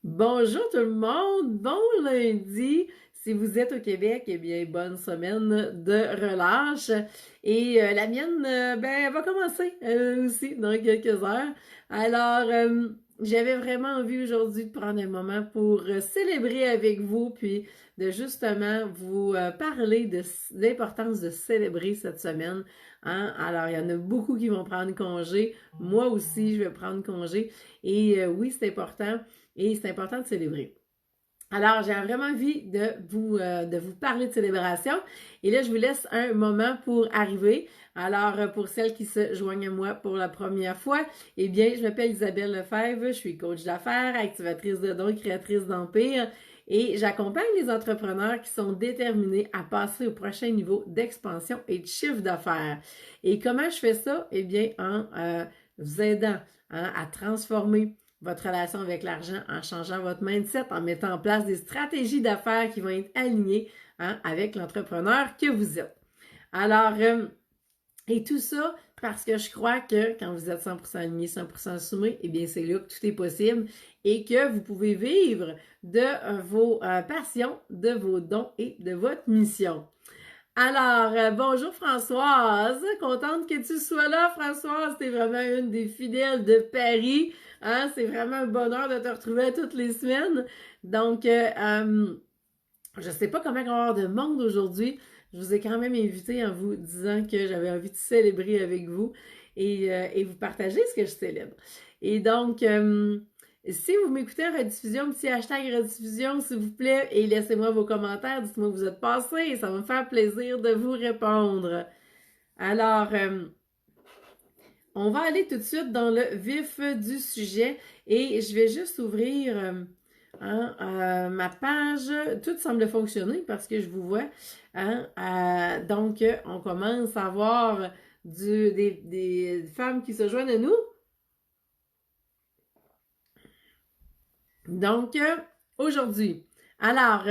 Bonjour tout le monde, bon lundi. Si vous êtes au Québec, eh bien, bonne semaine de relâche. Et la mienne, elle va commencer aussi dans quelques heures. Alors, j'avais vraiment envie aujourd'hui de prendre un moment pour célébrer avec vous, puis de justement vous parler de l'importance de célébrer cette semaine. Hein? Alors, il y en a beaucoup qui vont prendre congé. Moi aussi, je vais prendre congé. Et oui, c'est important. Et c'est important de célébrer. Alors, j'ai vraiment envie de vous parler de célébration. Et là, je vous laisse un moment pour arriver. Alors, pour celles qui se joignent à moi pour la première fois, eh bien, je m'appelle Isabelle Lefebvre, je suis coach d'affaires, activatrice de dons, créatrice d'empire. Et j'accompagne les entrepreneurs qui sont déterminés à passer au prochain niveau d'expansion et de chiffre d'affaires. Et comment je fais ça? Eh bien, en vous aidant à transformer votre relation avec l'argent en changeant votre mindset, en mettant en place des stratégies d'affaires qui vont être alignées avec l'entrepreneur que vous êtes. Alors, et tout ça parce que je crois que quand vous êtes 100% aligné, 100% assumé, eh bien c'est là que tout est possible et que vous pouvez vivre de vos passions, de vos dons et de votre mission. Alors, bonjour Françoise, contente que tu sois là Françoise, t'es vraiment une des fidèles de Paris, hein? C'est vraiment un bonheur de te retrouver toutes les semaines. Donc, je sais pas comment il va y avoir de monde aujourd'hui, je vous ai quand même invité en vous disant que j'avais envie de célébrer avec vous et vous partager ce que je célèbre. Et donc, si vous m'écoutez en rediffusion, petit hashtag rediffusion, s'il vous plaît, et laissez-moi vos commentaires, dites-moi où vous êtes passés, ça va me faire plaisir de vous répondre. Alors, on va aller tout de suite dans le vif du sujet et je vais juste ouvrir ma page. Tout semble fonctionner parce que je vous vois. Donc, on commence à voir des femmes qui se joignent à nous. Donc, aujourd'hui, alors,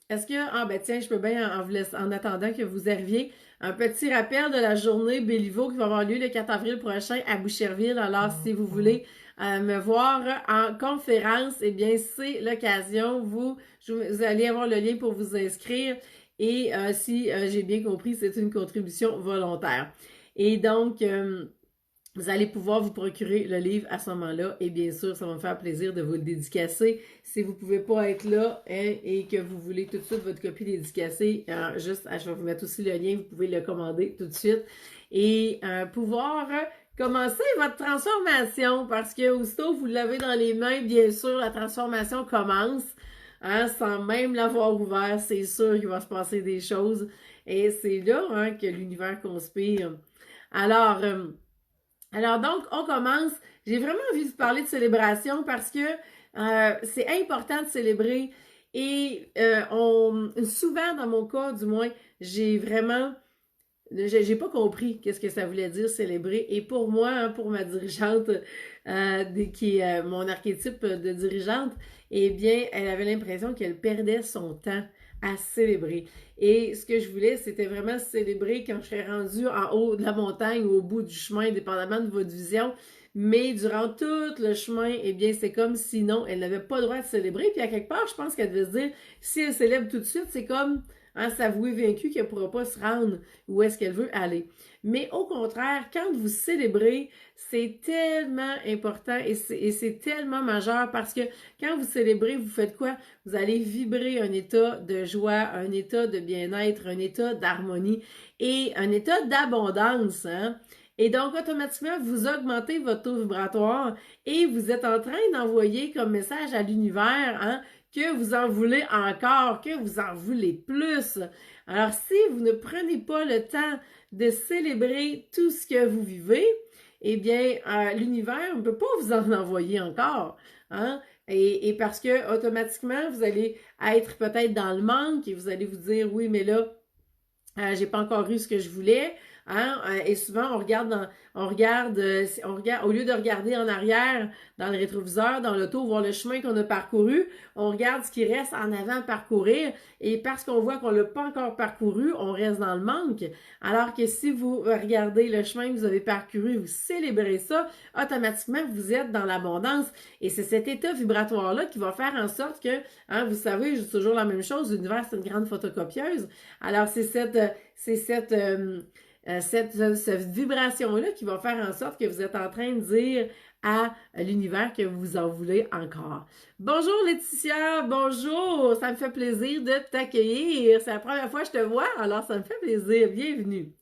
est-ce que, ah ben tiens, je peux bien, en attendant que vous arriviez, un petit rappel de la journée Béliveau qui va avoir lieu le 4 avril prochain à Boucherville. Alors, si vous voulez me voir en conférence, eh bien, c'est l'occasion. Vous allez avoir le lien pour vous inscrire. Et si j'ai bien compris, c'est une contribution volontaire. Et donc, vous allez pouvoir vous procurer le livre à ce moment-là et bien sûr, ça va me faire plaisir de vous le dédicacer. Si vous ne pouvez pas être là et que vous voulez tout de suite votre copie dédicacée, je vais vous mettre aussi le lien, vous pouvez le commander tout de suite et pouvoir commencer votre transformation parce que aussitôt vous l'avez dans les mains, bien sûr, la transformation commence. Sans même l'avoir ouvert, c'est sûr qu'il va se passer des choses et c'est là que l'univers conspire. Alors, donc, on commence. J'ai vraiment envie de vous parler de célébration parce que c'est important de célébrer et souvent, dans mon cas, du moins, j'ai pas compris qu'est-ce que ça voulait dire célébrer. Et pour moi, pour ma dirigeante, qui est mon archétype de dirigeante, eh bien, elle avait l'impression qu'elle perdait son temps à célébrer. Et ce que je voulais, c'était vraiment célébrer quand je serais rendue en haut de la montagne ou au bout du chemin, dépendamment de votre vision. Mais durant tout le chemin, eh bien, c'est comme si non, elle n'avait pas le droit de célébrer. Puis à quelque part, je pense qu'elle devait se dire, si elle célèbre tout de suite, c'est comme s'avouer vaincue qu'elle ne pourra pas se rendre où est-ce qu'elle veut aller. Mais au contraire, quand vous célébrez, c'est tellement important et c'est tellement majeur parce que quand vous célébrez, vous faites quoi? Vous allez vibrer un état de joie, un état de bien-être, un état d'harmonie et un état d'abondance. Hein? Et donc, automatiquement, vous augmentez votre taux vibratoire et vous êtes en train d'envoyer comme message à l'univers que vous en voulez encore, que vous en voulez plus. Alors, si vous ne prenez pas le temps de célébrer tout ce que vous vivez, eh bien, l'univers ne peut pas vous en envoyer encore. Hein? Et parce que automatiquement, vous allez être peut-être dans le manque et vous allez vous dire, oui, mais là, j'ai pas encore eu ce que je voulais. hein, et souvent on regarde, au lieu de regarder en arrière, dans le rétroviseur, dans l'auto, voir le chemin qu'on a parcouru, on regarde ce qui reste en avant à parcourir, et parce qu'on voit qu'on l'a pas encore parcouru, on reste dans le manque. Alors que si vous regardez le chemin que vous avez parcouru, vous célébrez ça, automatiquement, vous êtes dans l'abondance. Et c'est cet état vibratoire-là qui va faire en sorte que, hein, vous savez, je dis toujours la même chose, l'univers, c'est une grande photocopieuse. Alors, c'est cette vibration-là qui va faire en sorte que vous êtes en train de dire à l'univers que vous en voulez encore. Bonjour Laetitia, bonjour, ça me fait plaisir de t'accueillir. C'est la première fois que je te vois, alors ça me fait plaisir. Bienvenue.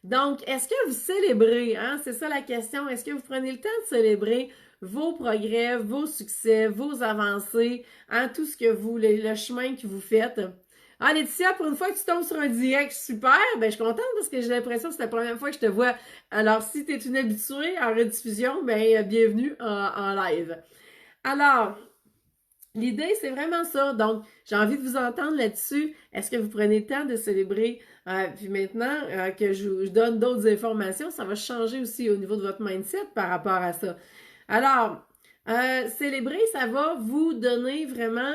Donc, est-ce que vous célébrez, hein? C'est ça la question. Est-ce que vous prenez le temps de célébrer vos progrès, vos succès, vos avancées, hein? Tout ce que vous, le chemin que vous faites? Ah, Laetitia, pour une fois que tu tombes sur un direct super, ben, je suis contente parce que j'ai l'impression que c'est la première fois que je te vois. Alors, si tu es une habituée en rediffusion, ben, bienvenue en live. Alors, l'idée, c'est vraiment ça. Donc, j'ai envie de vous entendre là-dessus. Est-ce que vous prenez le temps de célébrer? Puis maintenant que je donne d'autres informations, ça va changer aussi au niveau de votre mindset par rapport à ça. Alors, célébrer, ça va vous donner vraiment,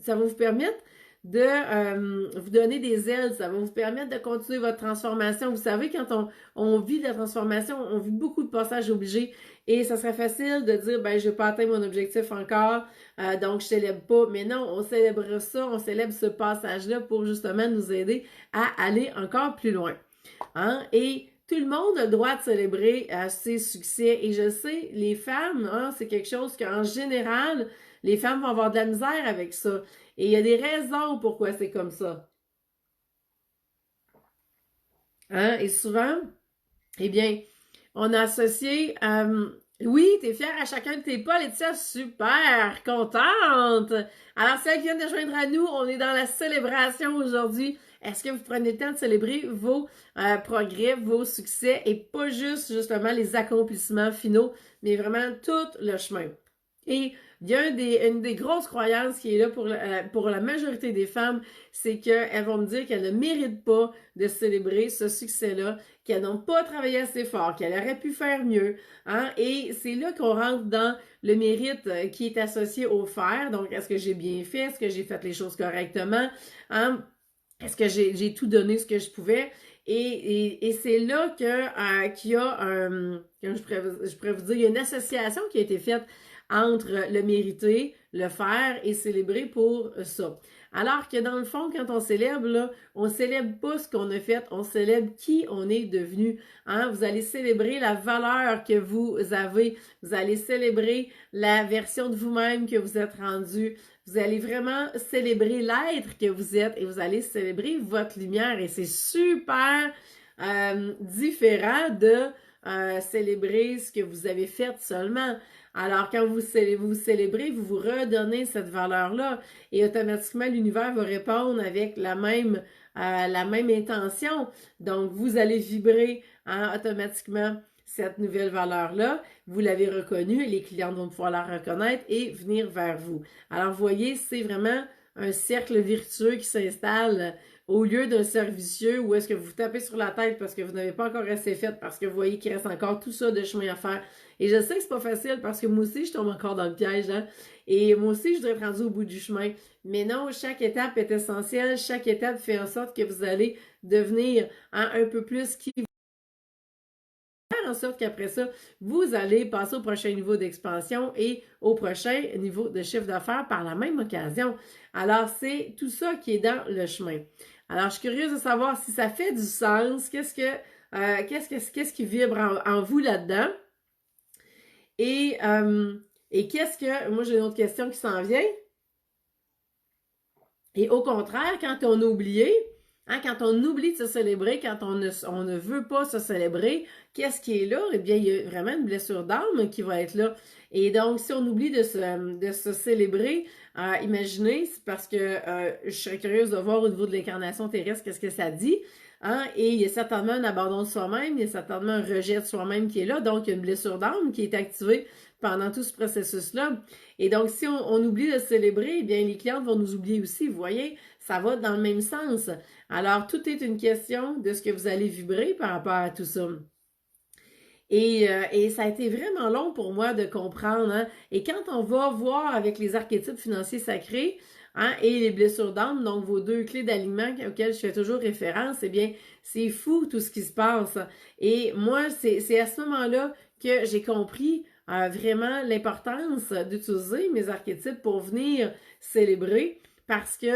ça va vous permettre de vous donner des ailes, ça va vous permettre de continuer votre transformation. Vous savez, quand on vit la transformation, on vit beaucoup de passages obligés et ça serait facile de dire, ben, je n'ai pas atteint mon objectif encore, donc je célèbre pas. Mais non, on célèbre ça, on célèbre ce passage-là pour justement nous aider à aller encore plus loin. Hein? Et tout le monde a le droit de célébrer ses succès. Et je sais, les femmes, hein, c'est quelque chose qu'en général, les femmes vont avoir de la misère avec ça. Et il y a des raisons pourquoi c'est comme ça. Hein? Et souvent, eh bien, on a associé, oui, t'es fière à chacun de tes pas, Laetitia, super, contente. Alors, celles qui viennent de joindre à nous, on est dans la célébration aujourd'hui. Est-ce que vous prenez le temps de célébrer vos progrès, vos succès et pas juste, justement, les accomplissements finaux, mais vraiment tout le chemin? Et il y a une des grosses croyances qui est là pour la majorité des femmes, c'est qu'elles vont me dire qu'elles ne méritent pas de célébrer ce succès-là, qu'elles n'ont pas travaillé assez fort, qu'elles auraient pu faire mieux. Hein? Et c'est là qu'on rentre dans le mérite qui est associé au faire. Donc, est-ce que j'ai bien fait? Est-ce que j'ai fait les choses correctement? Hein? Est-ce que j'ai tout donné ce que je pouvais? Et c'est là qu'il y a je pourrais vous dire, il y a une association qui a été faite entre le mériter, le faire et célébrer pour ça. Alors que dans le fond, quand on célèbre, là, on célèbre pas ce qu'on a fait, on célèbre qui on est devenu. Hein? Vous allez célébrer la valeur que vous avez, vous allez célébrer la version de vous-même que vous êtes rendu. Vous allez vraiment célébrer l'être que vous êtes et vous allez célébrer votre lumière. Et c'est super différent de célébrer ce que vous avez fait seulement. Alors, quand vous célébrez, vous vous redonnez cette valeur-là et automatiquement, l'univers va répondre avec la même intention. Donc, vous allez vibrer automatiquement cette nouvelle valeur-là. Vous l'avez reconnue et les clients vont pouvoir la reconnaître et venir vers vous. Alors, vous voyez, c'est vraiment un cercle vertueux qui s'installe au lieu d'un cercle vicieux où est-ce que vous vous tapez sur la tête parce que vous n'avez pas encore assez fait, parce que vous voyez qu'il reste encore tout ça de chemin à faire. Et je sais que c'est pas facile parce que moi aussi, je tombe encore dans le piège, hein? Et moi aussi, je dois être rendu au bout du chemin. Mais non, chaque étape est essentielle. Chaque étape fait en sorte que vous allez devenir un peu plus qui faire en sorte qu'après ça, vous allez passer au prochain niveau d'expansion et au prochain niveau de chiffre d'affaires par la même occasion. Alors, c'est tout ça qui est dans le chemin. Alors, je suis curieuse de savoir si ça fait du sens, qu'est-ce qui vibre en vous là-dedans. Et qu'est-ce que... Moi, j'ai une autre question qui s'en vient. Et au contraire, quand on a oublié, hein, quand on oublie de se célébrer, quand on ne veut pas se célébrer, qu'est-ce qui est là? Eh bien, il y a vraiment une blessure d'âme qui va être là. Et donc, si on oublie de se célébrer, imaginez, c'est parce que je serais curieuse de voir au niveau de l'incarnation terrestre qu'est-ce que ça dit. Hein? Et il y a certainement un abandon de soi-même, il y a certainement un rejet de soi-même qui est là, donc il y a une blessure d'âme qui est activée pendant tout ce processus-là. Et donc, si on oublie de célébrer, eh bien, les clientes vont nous oublier aussi. Vous voyez, ça va dans le même sens. Alors, tout est une question de ce que vous allez vibrer par rapport à tout ça. Et ça a été vraiment long pour moi de comprendre. Hein? Et quand on va voir avec les archétypes financiers sacrés, hein, et les blessures d'âme, donc vos deux clés d'alignement auxquelles je fais toujours référence, eh bien, c'est fou tout ce qui se passe. Et moi, c'est à ce moment-là que j'ai compris vraiment l'importance d'utiliser mes archétypes pour venir célébrer parce que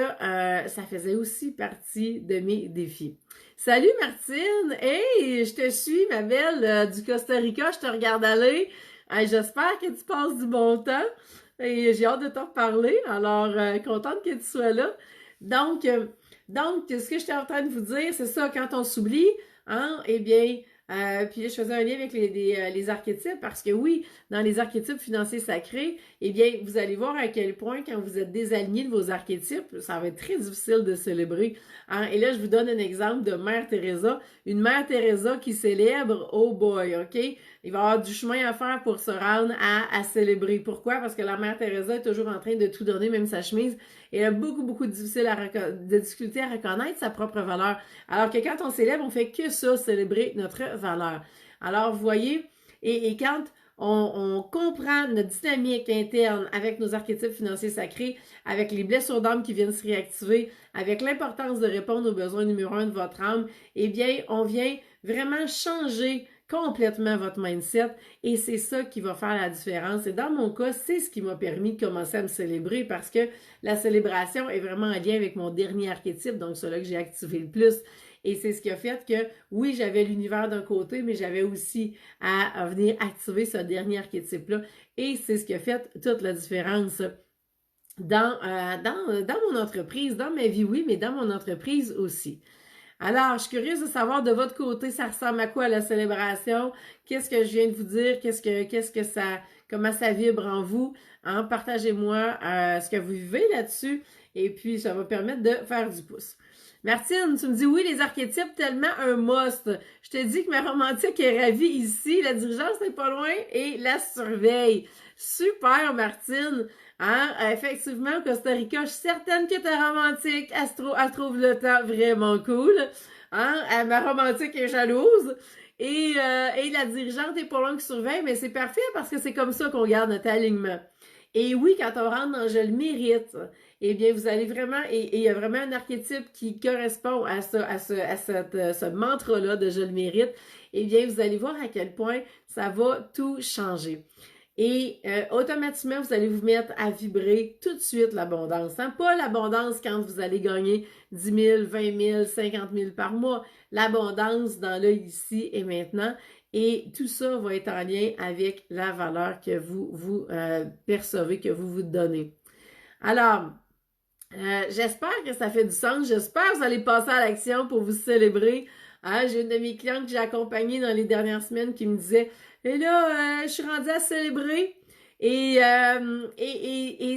ça faisait aussi partie de mes défis. Salut Martine! Hey, je te suis, ma belle, du Costa Rica, je te regarde aller. Hey, j'espère que tu passes du bon temps et j'ai hâte de t'en reparler. Alors, contente que tu sois là. Donc, ce que j'étais en train de vous dire, c'est ça, quand on s'oublie, hein, eh bien, puis là, je faisais un lien avec les archétypes parce que oui, dans les archétypes financiers sacrés, eh bien, vous allez voir à quel point quand vous êtes désaligné de vos archétypes, ça va être très difficile de célébrer. Hein? Et là, je vous donne un exemple de Mère Teresa. Une Mère Teresa qui célèbre, oh boy, OK? Il va y avoir du chemin à faire pour se rendre à célébrer. Pourquoi? Parce que la Mère Teresa est toujours en train de tout donner, même sa chemise. Et elle a beaucoup de difficultés à reconnaître sa propre valeur. Alors que quand on célèbre, on fait que ça, célébrer notre valeur. Alors, vous voyez, et quand on comprend notre dynamique interne avec nos archétypes financiers sacrés, avec les blessures d'âme qui viennent se réactiver, avec l'importance de répondre aux besoins numéro 1 de votre âme, eh bien, on vient vraiment changer complètement votre mindset et c'est ça qui va faire la différence. Et dans mon cas, c'est ce qui m'a permis de commencer à me célébrer parce que la célébration est vraiment en lien avec mon dernier archétype, donc celui que j'ai activé le plus. Et c'est ce qui a fait que, oui, j'avais l'univers d'un côté, mais j'avais aussi à venir activer ce dernier archétype-là. Et c'est ce qui a fait toute la différence dans mon entreprise, dans ma vie, oui, mais dans mon entreprise aussi. Alors, je suis curieuse de savoir de votre côté, ça ressemble à quoi la célébration? Qu'est-ce que je viens de vous dire? Comment ça vibre en vous? Hein? Partagez-moi ce que vous vivez là-dessus et puis ça va permettre de faire du pouce. Martine, tu me dis oui, les archétypes, tellement un must. Je te dis que ma romantique est ravie ici, la dirigeance n'est pas loin et la surveille. Super, Martine. Hein? Effectivement, au Costa Rica, je suis certaine que ta romantique, elle trouve le temps vraiment cool. Hein? Ma romantique est jalouse. Et la dirigeante est pas loin qui surveille, mais c'est parfait parce que c'est comme ça qu'on garde notre alignement. Et oui, quand on rentre dans « je le mérite », eh bien, vous allez vraiment, et il y a vraiment un archétype qui correspond à ce mantra-là de « je le mérite », eh bien, vous allez voir à quel point ça va tout changer. Et automatiquement, vous allez vous mettre à vibrer tout de suite l'abondance. Hein? Pas l'abondance quand vous allez gagner 10 000, 20 000, 50 000 par mois. L'abondance dans le ici et maintenant. Et tout ça va être en lien avec la valeur que vous percevez, que vous vous donnez. Alors, j'espère que ça fait du sens. J'espère que vous allez passer à l'action pour vous célébrer. Hein? J'ai une de mes clientes que j'ai accompagnée dans les dernières semaines qui me disait « Et là, je suis rendue à célébrer. » Et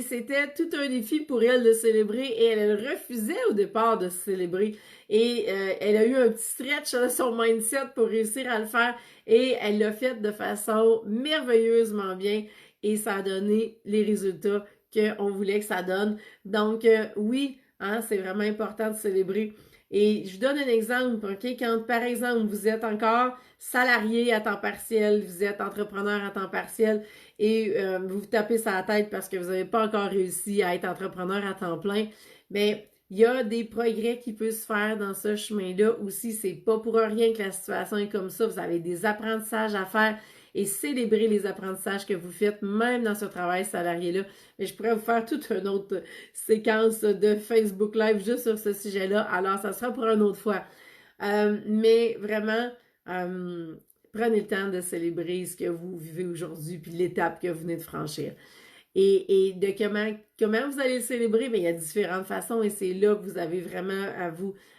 c'était tout un défi pour elle de célébrer et elle refusait au départ de se célébrer. Et elle a eu un petit stretch dans son mindset pour réussir à le faire et elle l'a fait de façon merveilleusement bien et ça a donné les résultats qu'on voulait que ça donne. Donc, oui, hein, c'est vraiment important de célébrer. Et je vous donne un exemple, OK? Quand, par exemple, vous êtes encore salarié à temps partiel, vous êtes entrepreneur à temps partiel et vous vous tapez sur la tête parce que vous n'avez pas encore réussi à être entrepreneur à temps plein, mais il y a des progrès qui peuvent se faire dans ce chemin-là aussi. C'est pas pour rien que la situation est comme ça. Vous avez des apprentissages à faire et célébrer les apprentissages que vous faites, même dans ce travail salarié-là. Mais je pourrais vous faire toute une autre séquence de Facebook Live juste sur ce sujet-là. Alors, ça sera pour une autre fois. Mais vraiment, prenez le temps de célébrer ce que vous vivez aujourd'hui puis l'étape que vous venez de franchir. Et de comment vous allez le célébrer, bien, il y a différentes façons et c'est là que vous avez vraiment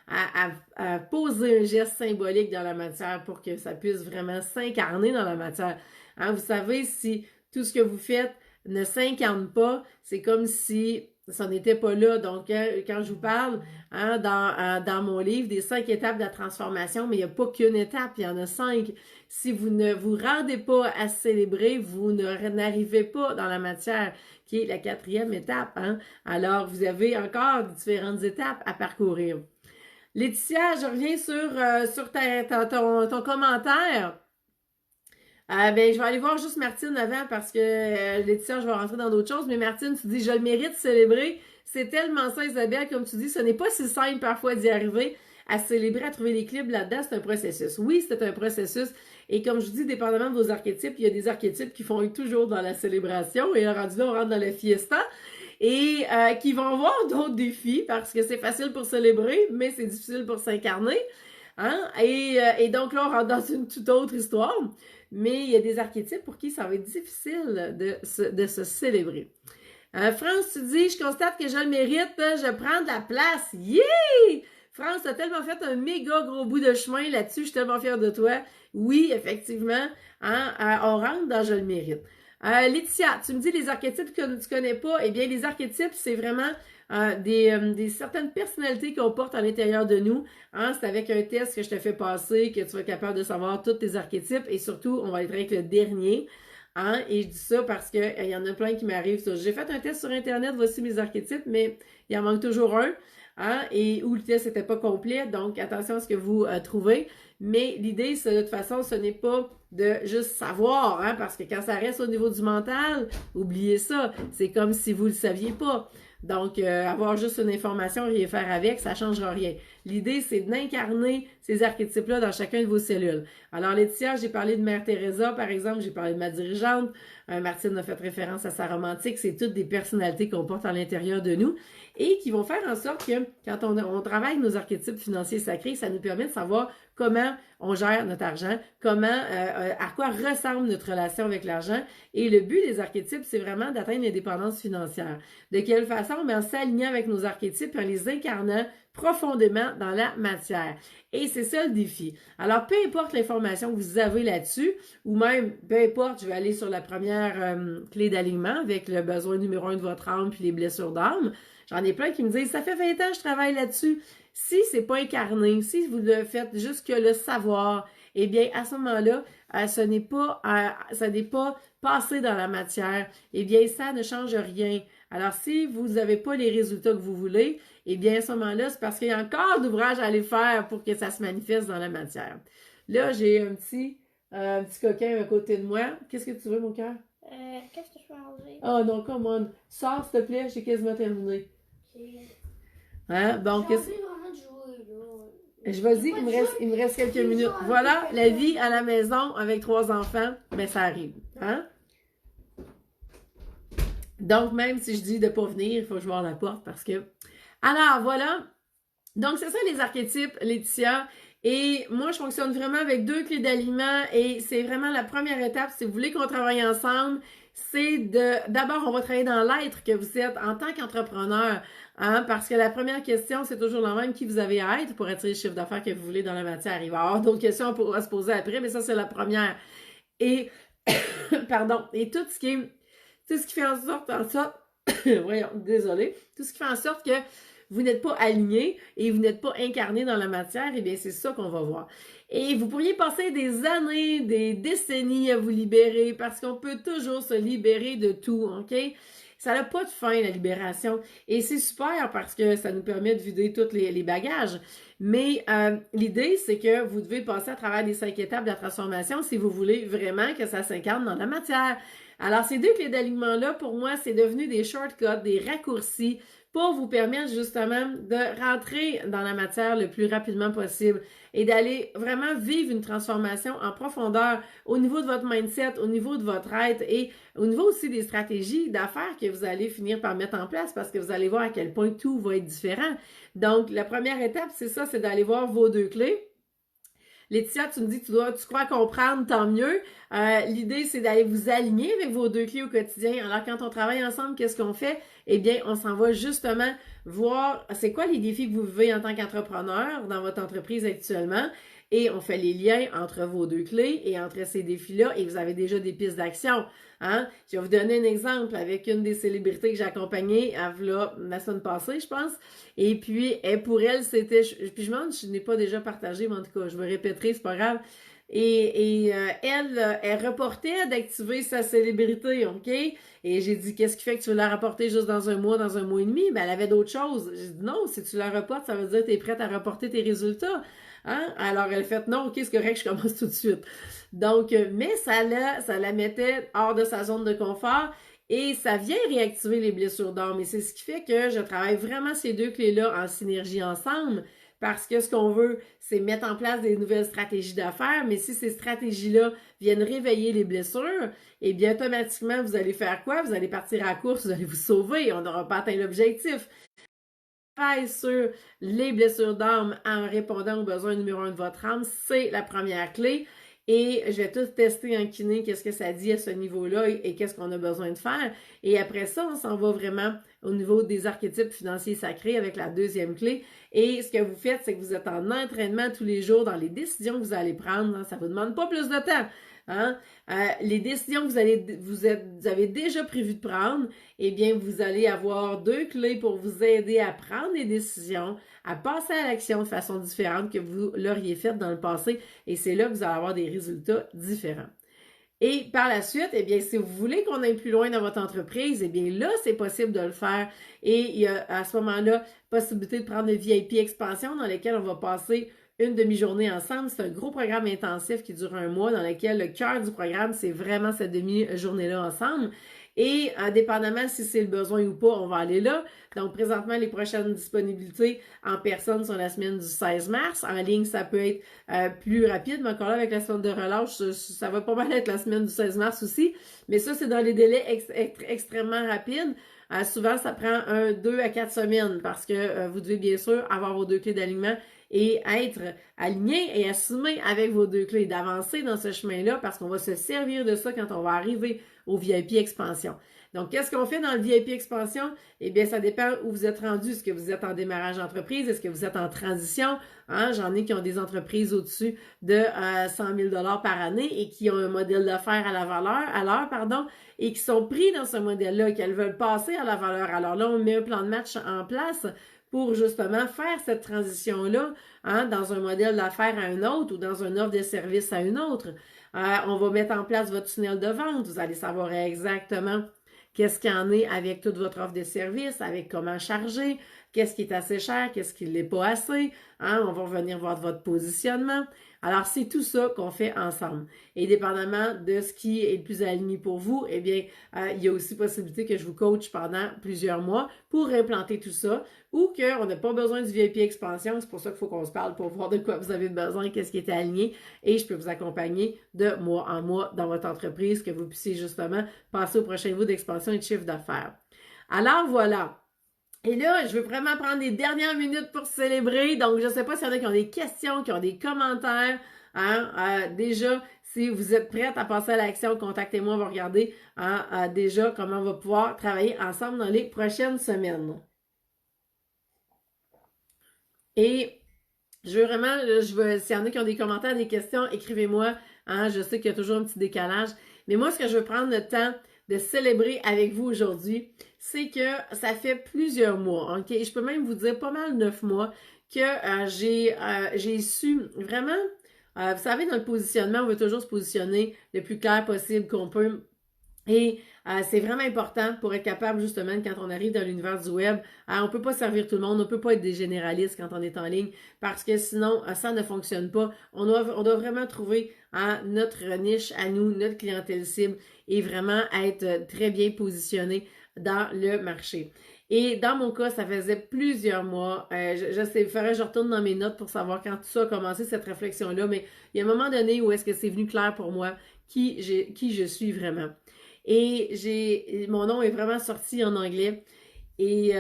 à poser un geste symbolique dans la matière pour que ça puisse vraiment s'incarner dans la matière. Hein, vous savez, si tout ce que vous faites ne s'incarne pas, c'est comme si ça n'était pas là. Donc, quand je vous parle hein, dans mon livre des 5 étapes de la transformation, mais il n'y a pas qu'une étape, il y en a 5. Si vous ne vous rendez pas à célébrer, vous n'arrivez pas dans la matière, qui est la 4e étape. Hein? Alors, vous avez encore différentes étapes à parcourir. Laetitia, je reviens sur ton commentaire. Ben, je vais aller voir juste Martine avant parce que Laetitia, je vais rentrer dans d'autres choses. Mais Martine, tu dis, je le mérite de célébrer. C'est tellement ça, Isabelle, comme tu dis, ce n'est pas si simple parfois d'y arriver à célébrer, à trouver l'équilibre là-dedans. C'est un processus. Oui, c'est un processus. Et comme je vous dis, dépendamment de vos archétypes, il y a des archétypes qui font toujours dans la célébration. Et rendu là, on rentre dans la fiesta. Et qui vont avoir d'autres défis parce que c'est facile pour célébrer, mais c'est difficile pour s'incarner. Hein? Et donc là, on rentre dans une toute autre histoire. Mais il y a des archétypes pour qui ça va être difficile de se célébrer. France, tu dis, je constate que je le mérite, je prends de la place. Yeah! France, tu as tellement fait un méga gros bout de chemin là-dessus, je suis tellement fière de toi. Oui, effectivement, hein, on rentre dans je le mérite. Laetitia, tu me dis les archétypes que tu connais pas. Eh bien, les archétypes, c'est vraiment des certaines personnalités qu'on porte à l'intérieur de nous. Hein, c'est avec un test que je te fais passer que tu vas être capable de savoir tous tes archétypes et surtout, on va être avec le dernier. Hein, et je dis ça parce que il y en a plein qui m'arrivent. J'ai fait un test sur Internet, voici mes archétypes, mais il en manque toujours un. Hein, et où le test n'était pas complet, donc attention à ce que vous trouvez. Mais l'idée, c'est de toute façon, ce n'est pas de juste savoir, hein, parce que quand ça reste au niveau du mental, oubliez ça. C'est comme si vous ne le saviez pas. Donc, avoir juste une information, rien faire avec, ça ne changera rien. L'idée, c'est d'incarner ces archétypes-là dans chacun de vos cellules. Alors, Laetitia, j'ai parlé de Mère Teresa, par exemple, j'ai parlé de ma dirigeante. Martine a fait référence à sa romantique. C'est toutes des personnalités qu'on porte à l'intérieur de nous et qui vont faire en sorte que quand on travaille nos archétypes financiers sacrés, ça nous permet de savoir comment on gère notre argent, à quoi ressemble notre relation avec l'argent. Et le but des archétypes, c'est vraiment d'atteindre l'indépendance financière. De quelle façon? En s'alignant avec nos archétypes et en les incarnant profondément dans la matière. Et c'est ça le défi. Alors, peu importe l'information que vous avez là-dessus, ou même, peu importe, je vais aller sur la première clé d'alignement avec le besoin numéro 1 de votre âme puis les blessures d'âme. J'en ai plein qui me disent, ça fait 20 ans que je travaille là-dessus. Si c'est pas incarné, si vous le faites juste que le savoir, eh bien, à ce moment-là, ça n'est pas passé dans la matière. Eh bien, ça ne change rien. Alors, si vous n'avez pas les résultats que vous voulez, eh bien, à ce moment-là, c'est parce qu'il y a encore d'ouvrages à aller faire pour que ça se manifeste dans la matière. Là, j'ai un petit coquin à côté de moi. Qu'est-ce que tu veux, mon cœur? Qu'est-ce que je peux manger? Oh non, come on. Sors, s'il te plaît, j'ai quasiment terminé. Hein? Bon, j'ai envie vraiment de jouer, là. Vas-y, il me reste quelques minutes. Voilà, la vie à la maison avec 3 enfants, ben ça arrive. Hein? Donc, même si je dis de ne pas venir, il faut que je m'ouvre la porte parce que... Alors, voilà. Donc, c'est ça les archétypes, Laetitia. Et moi, je fonctionne vraiment avec 2 clés d'alignement et c'est vraiment la première étape. Si vous voulez qu'on travaille ensemble, c'est d'abord, on va travailler dans l'être que vous êtes en tant qu'entrepreneur. Hein, parce que la première question, c'est toujours la même, qui vous avez à être pour attirer le chiffre d'affaires que vous voulez dans la matière. Il va y avoir d'autres questions à se poser après, mais ça, c'est la première. Et, pardon, et tout ce qui fait en sorte, voyons, désolé, tout ce qui fait en sorte que vous n'êtes pas aligné et vous n'êtes pas incarné dans la matière, eh bien, c'est ça qu'on va voir. Et vous pourriez passer des années, des décennies à vous libérer parce qu'on peut toujours se libérer de tout, OK? Ça n'a pas de fin, la libération. Et c'est super parce que ça nous permet de vider tous les bagages. Mais l'idée, c'est que vous devez passer à travers les 5 étapes de la transformation si vous voulez vraiment que ça s'incarne dans la matière. Alors, ces 2 clés d'alignement-là, pour moi, c'est devenu des shortcuts, des raccourcis pour vous permettre justement de rentrer dans la matière le plus rapidement possible et d'aller vraiment vivre une transformation en profondeur au niveau de votre mindset, au niveau de votre être et au niveau aussi des stratégies d'affaires que vous allez finir par mettre en place parce que vous allez voir à quel point tout va être différent. Donc, la première étape, c'est ça, c'est d'aller voir vos 2 clés. Laetitia, tu me dis que tu crois comprendre, tant mieux. L'idée, c'est d'aller vous aligner avec vos 2 clés au quotidien. Alors, quand on travaille ensemble, qu'est-ce qu'on fait? Eh bien, on s'en va justement voir c'est quoi les défis que vous vivez en tant qu'entrepreneur dans votre entreprise actuellement et on fait les liens entre vos deux clés et entre ces défis-là et vous avez déjà des pistes d'action. Hein? Je vais vous donner un exemple avec une des célébrités que j'ai accompagnées la semaine passée, je pense. Et puis, pour elle, c'était... Puis je me demande si je n'ai pas déjà partagé, mais en tout cas, je me répéterai, c'est pas grave. Elle reportait d'activer sa célébrité, OK? Et j'ai dit, qu'est-ce qui fait que tu veux la reporter juste dans un mois et demi? Ben, elle avait d'autres choses. J'ai dit, non, si tu la reportes, ça veut dire que tu es prête à reporter tes résultats. Hein? Alors, elle a fait, non, OK, c'est correct, je commence tout de suite. Donc, mais ça la mettait hors de sa zone de confort et ça vient réactiver les blessures d'âme. Et c'est ce qui fait que je travaille vraiment ces deux clés-là en synergie ensemble. Parce que ce qu'on veut, c'est mettre en place des nouvelles stratégies d'affaires, mais si ces stratégies-là viennent réveiller les blessures, eh bien, automatiquement, vous allez faire quoi? Vous allez partir à la course, vous allez vous sauver, on n'aura pas atteint l'objectif. Travail sur les blessures d'âme en répondant aux besoins numéro 1 de votre âme, c'est la première clé. Et je vais tout tester en kiné, qu'est-ce que ça dit à ce niveau-là et qu'est-ce qu'on a besoin de faire. Et après ça, on s'en va vraiment au niveau des archétypes financiers sacrés avec la deuxième clé. Et ce que vous faites, c'est que vous êtes en entraînement tous les jours dans les décisions que vous allez prendre. Ça ne vous demande pas plus de temps. Hein? Les décisions que vous avez déjà prévu de prendre, eh bien, vous allez avoir deux clés pour vous aider à prendre des décisions, à passer à l'action de façon différente que vous l'auriez faite dans le passé. Et c'est là que vous allez avoir des résultats différents. Et par la suite, eh bien, si vous voulez qu'on aille plus loin dans votre entreprise, eh bien là, c'est possible de le faire. Et il y a à ce moment-là, possibilité de prendre une VIP expansion dans laquelle on va passer une demi-journée ensemble. C'est un gros programme intensif qui dure un mois dans lequel le cœur du programme, c'est vraiment cette demi-journée-là ensemble. Et dépendamment si c'est le besoin ou pas, on va aller là. Donc, présentement, les prochaines disponibilités en personne sont la semaine du 16 mars. En ligne, ça peut être plus rapide, mais encore là, avec la semaine de relâche, ça va pas mal être la semaine du 16 mars aussi. Mais ça, c'est dans les délais extrêmement rapides. Souvent, ça prend 2 à 4 semaines parce que vous devez bien sûr avoir vos deux clés d'alignement et être aligné et assumé avec vos deux clés, d'avancer dans ce chemin-là parce qu'on va se servir de ça quand on va arriver au VIP Expansion. Donc, qu'est-ce qu'on fait dans le VIP Expansion? Eh bien, ça dépend où vous êtes rendu. Est-ce que vous êtes en démarrage d'entreprise? Est-ce que vous êtes en transition? Hein? J'en ai qui ont des entreprises au-dessus de 100 000 $ par année et qui ont un modèle d'affaires à l'heure, et qui sont pris dans ce modèle-là, qu'elles veulent passer à la valeur. Alors là, on met un plan de match en place pour justement faire cette transition-là hein, dans un modèle d'affaires à un autre ou dans une offre de service à une autre. On va mettre en place votre tunnel de vente. Vous allez savoir exactement qu'est-ce qu'il y en est avec toute votre offre de service, avec comment charger, qu'est-ce qui est assez cher, qu'est-ce qui ne l'est pas assez. Hein? On va revenir voir votre positionnement. Alors, c'est tout ça qu'on fait ensemble. Et dépendamment de ce qui est le plus aligné pour vous, eh bien, il y a aussi possibilité que je vous coach pendant plusieurs mois pour implanter tout ça ou qu'on n'a pas besoin du VIP expansion. C'est pour ça qu'il faut qu'on se parle pour voir de quoi vous avez besoin, qu'est-ce qui est aligné et je peux vous accompagner de mois en mois dans votre entreprise, que vous puissiez justement passer au prochain niveau d'expansion et de chiffre d'affaires. Alors, voilà. Et là, je veux vraiment prendre les dernières minutes pour célébrer. Donc, je ne sais pas s'il y en a qui ont des questions, qui ont des commentaires. Hein? Déjà, si vous êtes prête à passer à l'action, contactez-moi, on va regarder déjà comment on va pouvoir travailler ensemble dans les prochaines semaines. Et je veux vraiment, s'il y en a qui ont des commentaires, des questions, écrivez-moi. Hein? Je sais qu'il y a toujours un petit décalage. Mais moi, ce que je veux prendre le temps de célébrer avec vous aujourd'hui, c'est que ça fait plusieurs mois, ok? Je peux même vous dire pas mal 9 mois que j'ai su vraiment, vous savez, dans le positionnement, on veut toujours se positionner le plus clair possible qu'on peut. Et c'est vraiment important pour être capable, justement, quand on arrive dans l'univers du web, on peut pas servir tout le monde, on peut pas être des généralistes quand on est en ligne, parce que sinon, ça ne fonctionne pas. On doit vraiment trouver notre niche à nous, notre clientèle cible, et vraiment être très bien positionné dans le marché. Et dans mon cas, ça faisait plusieurs mois. Je sais, il faudrait que je retourne dans mes notes pour savoir quand tout ça a commencé, cette réflexion-là, mais il y a un moment donné où est-ce que c'est venu clair pour moi qui je suis vraiment. Et mon nom est vraiment sorti en anglais. Et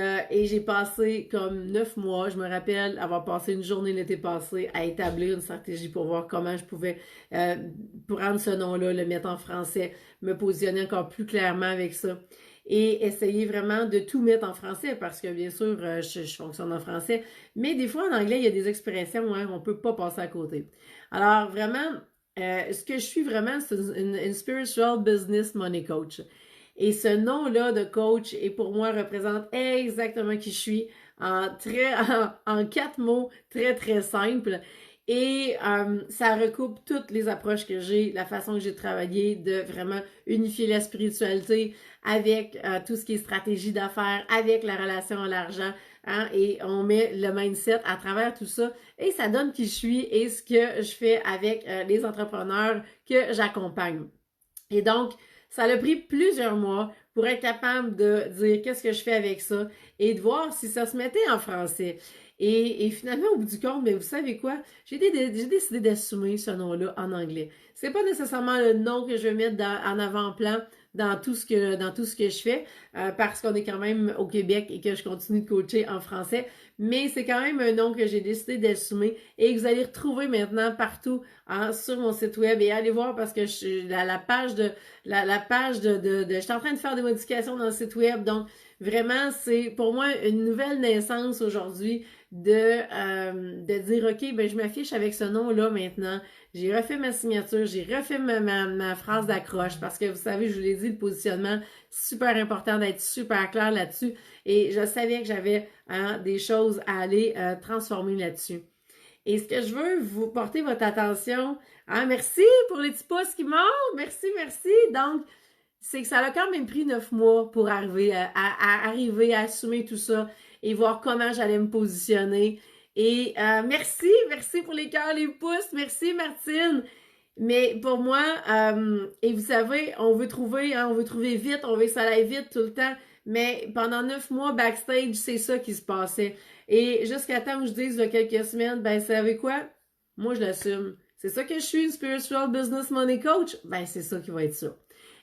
j'ai passé comme 9 mois, je me rappelle avoir passé une journée l'été passé à établir une stratégie pour voir comment je pouvais prendre ce nom-là, le mettre en français, me positionner encore plus clairement avec ça. Et essayer vraiment de tout mettre en français parce que bien sûr, je fonctionne en français. Mais des fois, en anglais, il y a des expressions, hein, on peut pas passer à côté. Alors, vraiment, ce que je suis vraiment, c'est une Spiritual Business Money Coach. Et ce nom-là de coach, et pour moi, représente exactement qui je suis en 4 mots très, très simples. Et ça recoupe toutes les approches que j'ai, la façon que j'ai travaillé de vraiment unifier la spiritualité avec tout ce qui est stratégie d'affaires, avec la relation à l'argent, hein, et on met le mindset à travers tout ça et ça donne qui je suis et ce que je fais avec les entrepreneurs que j'accompagne. Et donc, ça a pris plusieurs mois pour être capable de dire qu'est-ce que je fais avec ça et de voir si ça se mettait en français. Et finalement, au bout du compte, mais vous savez quoi? J'ai décidé d'assumer ce nom-là en anglais. C'est pas nécessairement le nom que je vais mettre en avant-plan dans tout ce que je fais, parce qu'on est quand même au Québec et que je continue de coacher en français, mais c'est quand même un nom que j'ai décidé d'assumer et que vous allez retrouver maintenant partout hein, sur mon site web et allez voir parce que la page de je suis en train de faire des modifications dans le site web, donc vraiment c'est pour moi une nouvelle naissance aujourd'hui de dire ok ben je m'affiche avec ce nom là maintenant. J'ai refait ma signature, j'ai refait ma phrase d'accroche parce que vous savez, je vous l'ai dit, le positionnement, super important d'être super clair là-dessus. Et je savais que j'avais hein, des choses à aller transformer là-dessus. Et ce que je veux vous porter votre attention, hein, merci pour les petits pouces qui montent, merci, merci. Donc, c'est que ça a quand même pris 9 mois pour arriver arriver à assumer tout ça et voir comment j'allais me positionner. Et merci pour les cœurs, les pouces, merci Martine. Mais pour moi, et vous savez, on veut trouver vite, on veut que ça aille vite tout le temps. Mais pendant 9 mois backstage, c'est ça qui se passait. Et jusqu'à temps où je dise il y a quelques semaines, ben savez quoi? Moi, je l'assume. C'est ça que je suis, une Spiritual Business Money Coach. Ben c'est ça qui va être ça.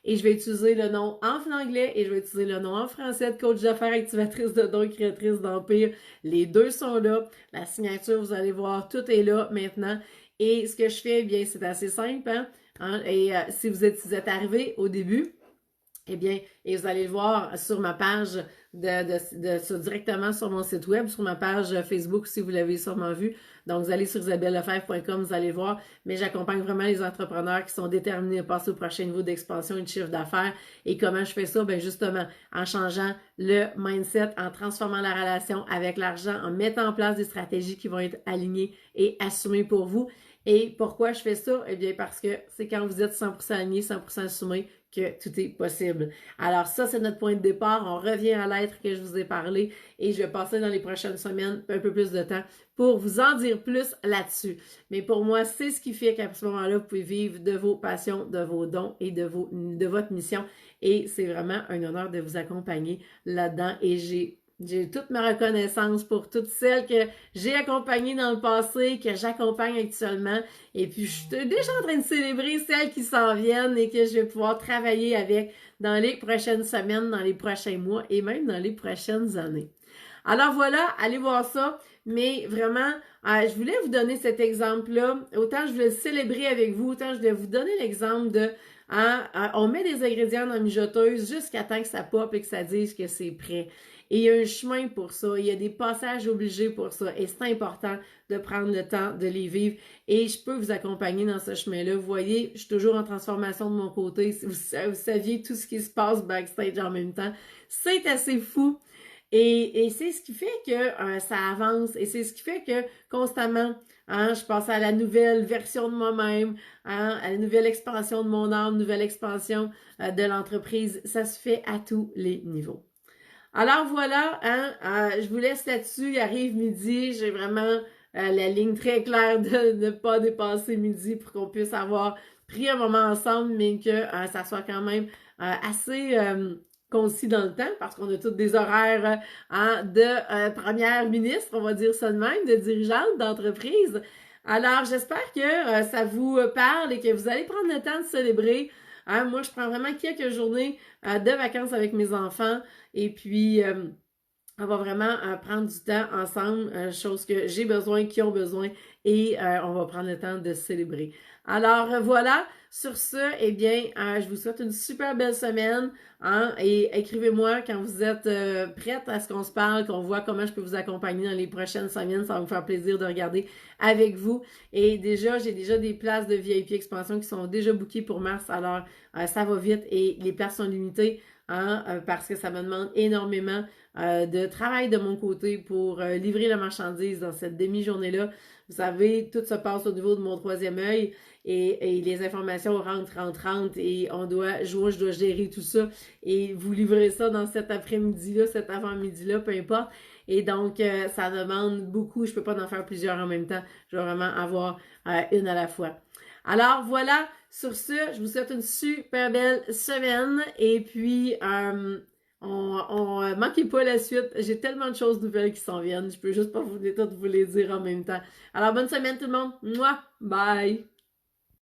Et je vais utiliser le nom en anglais et je vais utiliser le nom en français de coach d'affaires, activatrice de dons, créatrice d'empire. Les deux sont là. La signature, vous allez voir, tout est là maintenant. Et ce que je fais, eh bien, c'est assez simple. Hein? Et si vous êtes arrivé au début, eh bien, et vous allez le voir sur ma page directement sur mon site web, sur ma page Facebook si vous l'avez sûrement vu. Donc, vous allez sur isabellelefebvre.com, vous allez voir. Mais j'accompagne vraiment les entrepreneurs qui sont déterminés à passer au prochain niveau d'expansion et de chiffre d'affaires. Et comment je fais ça? Ben justement, en changeant le mindset, en transformant la relation avec l'argent, en mettant en place des stratégies qui vont être alignées et assumées pour vous. Et pourquoi je fais ça? Eh bien, parce que c'est quand vous êtes 100% aligné, 100% assumé, que tout est possible. Alors ça, c'est notre point de départ. On revient à l'être que je vous ai parlé et je vais passer dans les prochaines semaines un peu plus de temps pour vous en dire plus là-dessus. Mais pour moi, c'est ce qui fait qu'à ce moment-là, vous pouvez vivre de vos passions, de vos dons et de votre mission. Et c'est vraiment un honneur de vous accompagner là-dedans. Et j'ai toute ma reconnaissance pour toutes celles que j'ai accompagnées dans le passé, que j'accompagne actuellement. Et puis, je suis déjà en train de célébrer celles qui s'en viennent et que je vais pouvoir travailler avec dans les prochaines semaines, dans les prochains mois et même dans les prochaines années. Alors voilà, allez voir ça. Mais vraiment, je voulais vous donner cet exemple-là. Autant je voulais le célébrer avec vous, autant je voulais vous donner l'exemple de on met des ingrédients dans la mijoteuse jusqu'à temps que ça pop et que ça dise que c'est prêt. Et il y a un chemin pour ça, il y a des passages obligés pour ça et c'est important de prendre le temps de les vivre et je peux vous accompagner dans ce chemin-là. Vous voyez, je suis toujours en transformation de mon côté. Si vous saviez tout ce qui se passe backstage en même temps, c'est assez fou. Et c'est ce qui fait que ça avance et c'est ce qui fait que constamment, je passe à la nouvelle version de moi-même, à la nouvelle expansion de mon âme, nouvelle expansion de l'entreprise. Ça se fait à tous les niveaux. Alors voilà, je vous laisse là-dessus. Il arrive midi. J'ai vraiment la ligne très claire de ne pas dépasser midi pour qu'on puisse avoir pris un moment ensemble, mais que ça soit quand même assez concis dans le temps, parce qu'on a tous des horaires de première ministre, on va dire ça de même, de dirigeante d'entreprise. Alors, j'espère que ça vous parle et que vous allez prendre le temps de célébrer. Moi, je prends vraiment quelques journées de vacances avec mes enfants et puis On va vraiment prendre du temps ensemble, chose que j'ai besoin, qui ont besoin, et on va prendre le temps de célébrer. Alors voilà, sur ce, eh bien, je vous souhaite une super belle semaine, hein, et écrivez-moi quand vous êtes prête à ce qu'on se parle, qu'on voit comment je peux vous accompagner dans les prochaines semaines. Ça va me faire plaisir de regarder avec vous. Et déjà, j'ai déjà des places de VIP Expansion qui sont déjà bookées pour mars, alors ça va vite et les places sont limitées, hein, parce que ça me demande énormément de travail de mon côté pour livrer la marchandise dans cette demi-journée-là. Vous savez, tout se passe au niveau de mon troisième œil et les informations rentrent et je dois gérer tout ça et vous livrer ça dans cet après-midi-là, cet avant-midi-là, peu importe. Et donc, ça demande beaucoup. Je peux pas en faire plusieurs en même temps. Je vais vraiment avoir une à la fois. Alors voilà, sur ce, je vous souhaite une super belle semaine et puis manquez pas la suite. J'ai tellement de choses nouvelles qui s'en viennent. Je peux juste pas toutes vous les dire en même temps. Alors, bonne semaine tout le monde. Moi, bye!